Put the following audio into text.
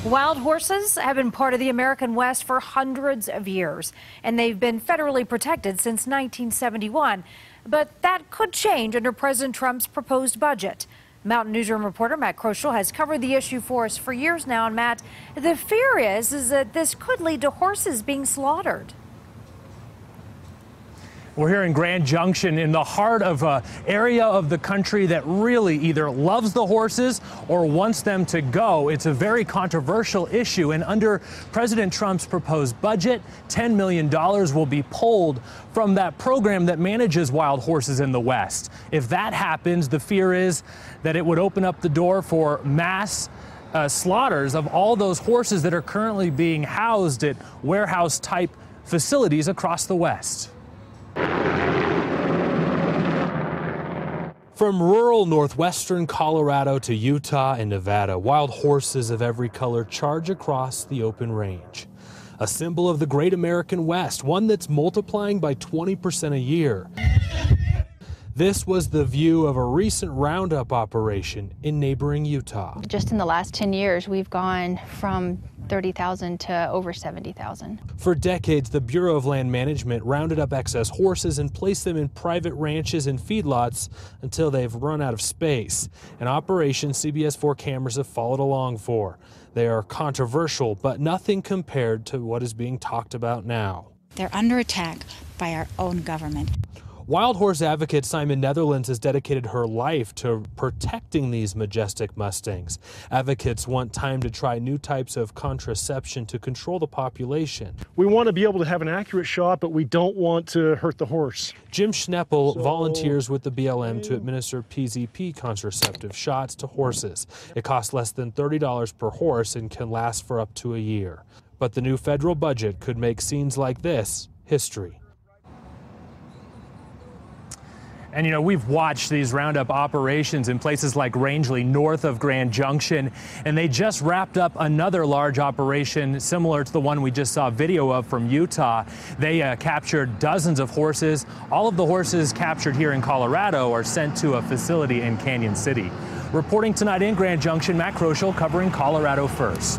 Wild horses have been part of the American West for hundreds of years, and they've been federally protected since 1971. But that could change under President Trump's proposed budget. Mountain Newsroom reporter Matt Kroschel has covered the issue for us for years now. And Matt, the fear is that this could lead to horses being slaughtered. We're here in Grand Junction in the heart of an area of the country that really either loves the horses or wants them to go. It's a very controversial issue, and under President Trump's proposed budget, $10 million will be pulled from that program that manages wild horses in the West. If that happens, the fear is that it would open up the door for mass slaughters of all those horses that are currently being housed at warehouse-type facilities across the West. From rural northwestern Colorado to Utah and Nevada, wild horses of every color charge across the open range. A symbol of the great American West, one that's multiplying by 20% a year. This was the view of a recent roundup operation in neighboring Utah. Just in the last 10 years, we've gone from 30,000 to over 70,000. For decades, the Bureau of Land Management rounded up excess horses and placed them in private ranches and feedlots until they've run out of space. An operation CBS 4 cameras have followed along for. They are controversial, but nothing compared to what is being talked about now. They're under attack by our own government. Wild horse advocate Simon Netherlands has dedicated her life to protecting these majestic Mustangs. Advocates want time to try new types of contraception to control the population. We want to be able to have an accurate shot, but we don't want to hurt the horse. Jim Schneppel volunteers with the BLM to administer PZP contraceptive shots to horses. It costs less than $30 per horse and can last for up to a year. But the new federal budget could make scenes like this history. And, you know, we've watched these roundup operations in places like Rangeley, north of Grand Junction, and they just wrapped up another large operation similar to the one we just saw video of from Utah. They captured dozens of horses. All of the horses captured here in Colorado are sent to a facility in Canyon City. Reporting tonight in Grand Junction, Matt Kroschel covering Colorado First.